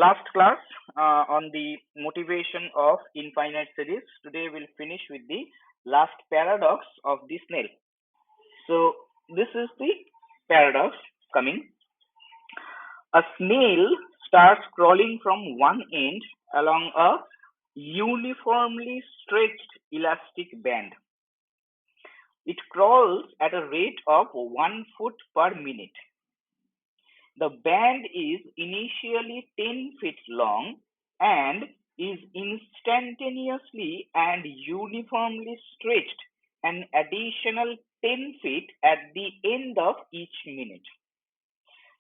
Last class on the motivation of infinite series. Today we'll finish with the last paradox of the snail. So this is the paradox coming. A snail starts crawling from one end along a uniformly stretched elastic band. It crawls at a rate of 1 foot per minute. The band is initially 10 feet long and is instantaneously and uniformly stretched an additional 10 feet at the end of each minute.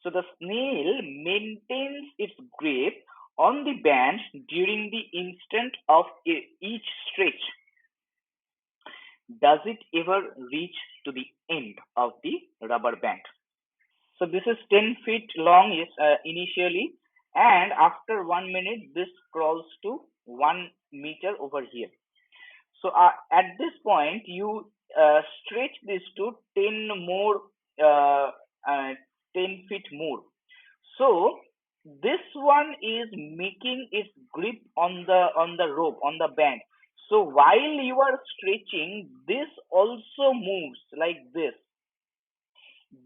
So the snail maintains its grip on the band during the instant of each stretch. Does it ever reach to the end of the rubber band? So this is 10 feet long initially, and after 1 minute, this crawls to 1 meter over here. So at this point, you stretch this to 10 more, uh, 10 feet more. So this one is making its grip on the rope, on the band. So while you are stretching, this also moves like this.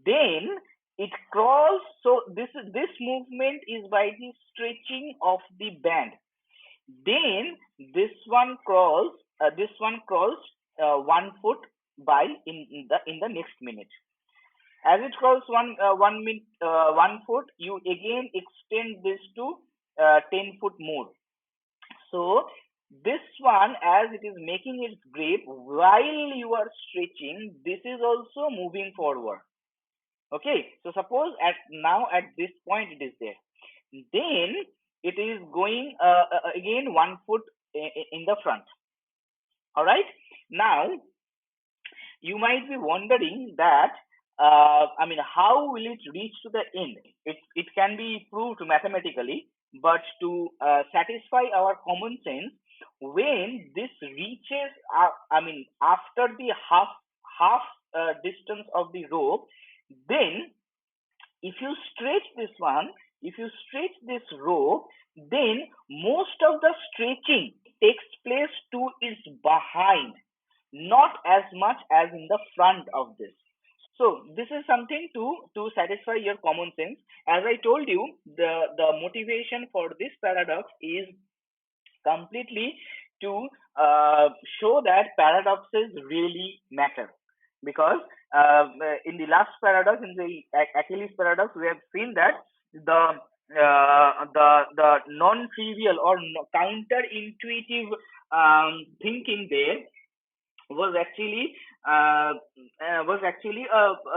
Then it crawls. So this movement is by the stretching of the band. Then this one crawls. This one crawls 1 foot by in the next minute. As it crawls 1 foot, you again extend this to 10 foot more. So this one, as it is making its grip while you are stretching, this is also moving forward. Okay, so suppose at this point it is there, then it is going again 1 foot in the front. All right, now you might be wondering that how will it reach to the end? It can be proved mathematically, but to satisfy our common sense, when this reaches after the half distance of the rope, then if you stretch this rope, then most of the stretching takes place to its behind, not as much as in the front of this. So this is something to satisfy your common sense. As I told you, the motivation for this paradox is completely to show that paradoxes really matter, because in the last paradox, in the Achilles paradox, we have seen that the non-trivial or counter-intuitive thinking there was actually a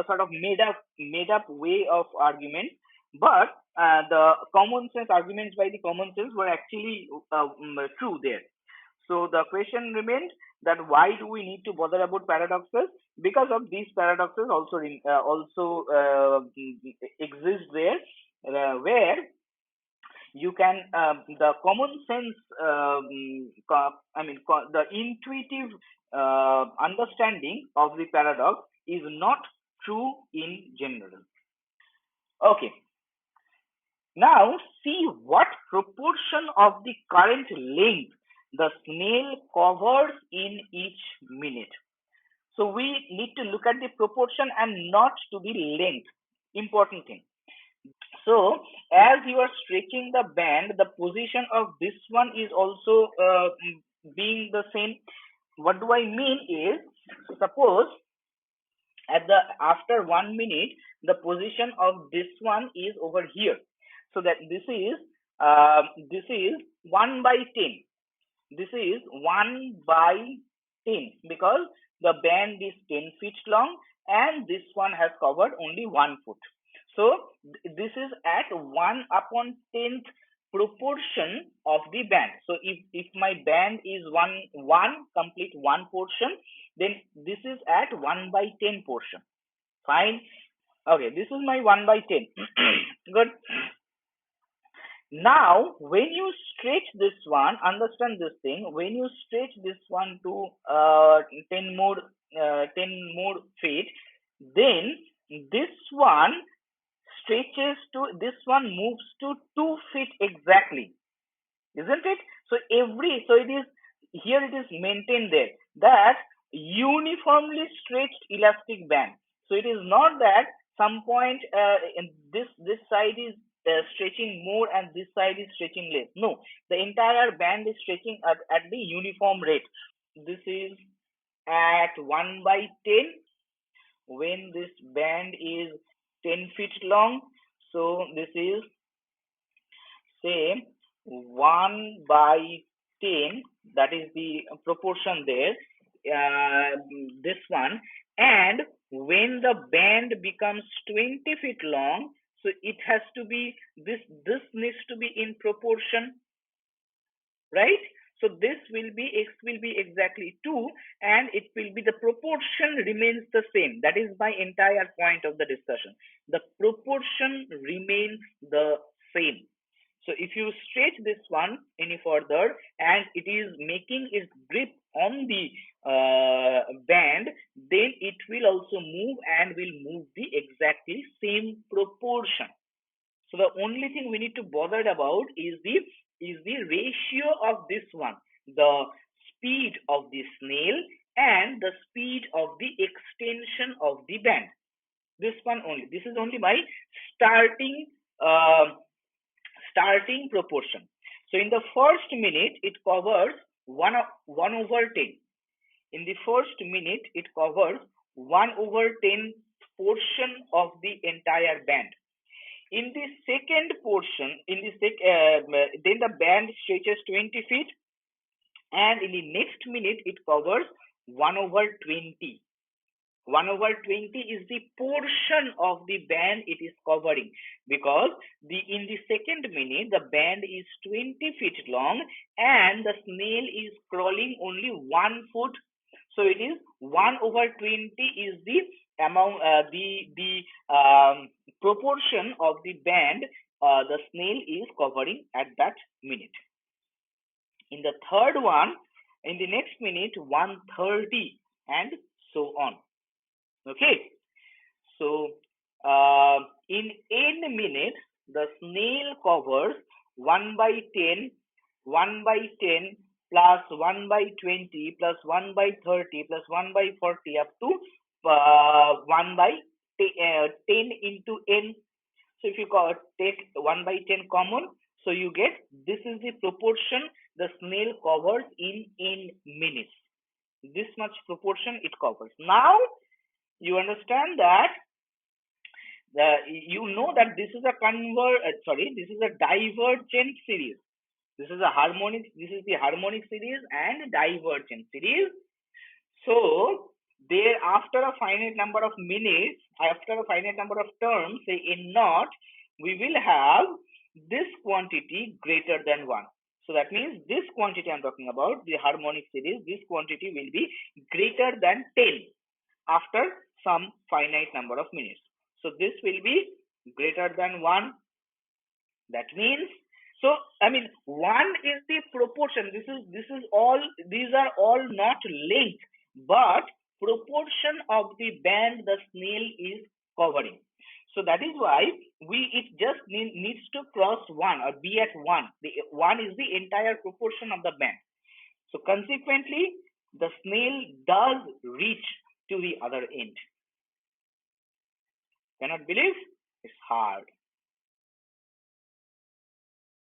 sort of made up way of argument, but the common sense arguments by the common sense were actually true there. So the question remained that why do we need to bother about paradoxes? Because of these paradoxes also exist there, where you can the common sense the intuitive understanding of the paradox is not true in general. Okay, now see what proportion of the current length the snail covers in each minute. So we need to look at the proportion and not to the length. Important thing. So as you are stretching the band, the position of this one is also being the same. What do I mean is, suppose after 1 minute, the position of this one is over here. So that this is 1 by 10. This is 1 by 10 because the band is 10 feet long and this one has covered only 1 foot. So this is at 1 upon 10th proportion of the band. So if my band is one complete 1 portion, then this is at 1 by 10 portion. Fine. Okay, this is my 1 by 10. Good. Now, when you stretch this one, understand this thing. When you stretch this one to 10 more feet, then this one stretches to, this one moves to 2 feet exactly, isn't it? So it is, here it is maintained there, that uniformly stretched elastic band. So it is not that some point in this side is stretching more and this side is stretching less. No, the entire band is stretching at the uniform rate. This is at 1 by 10 when this band is 10 feet long. So this is, say, 1 by 10, that is the proportion there, this one. And when the band becomes 20 feet long, so it has to be, this needs to be in proportion, right? So this will be, x will be exactly 2, and it will be, the proportion remains the same. That is my entire point of the discussion. The proportion remains the same. So if you stretch this one any further and it is making its grip on the band, then it will also move and will move the exactly same proportion. So the only thing we need to bother about is the ratio of this one, the speed of the snail and the speed of the extension of the band. This one only. This is only my starting starting proportion. So in the first minute, it covers 1 over 10. In the first minute, it covers 1 over 10 portion of the entire band. In the second portion, then the band stretches 20 feet, and in the next minute, it covers 1 over 20. 1 over 20 is the portion of the band it is covering, because in the second minute the band is 20 feet long and the snail is crawling only 1 foot. So it is 1 over 20 is the amount, the proportion of the band the snail is covering at that minute. In the third one, in the next minute, 130, and so on. Okay, so in n minutes, the snail covers 1 by 10, 1 by 10 plus 1 by 20 plus 1 by 30 plus 1 by 40 up to 1 by 10 into n. So if you take 1 by 10 common, so you get, this is the proportion the snail covers in n minutes. This much proportion it covers. Now you understand that you know that this is a this is a divergent series. This is the harmonic series and divergent series. So there, after a finite number of minutes, after a finite number of terms, say n naught, we will have this quantity greater than 1. So that means this quantity I'm talking about, the harmonic series, this quantity will be greater than 10 after some finite number of minutes. So this will be greater than 1. That means, so I mean, 1 is the proportion. This is all, these are all not length, but proportion of the band the snail is covering. So that is why it just needs to cross 1 or be at 1. The 1 is the entire proportion of the band. So consequently, the snail does reach to the other end. Cannot believe? It's hard.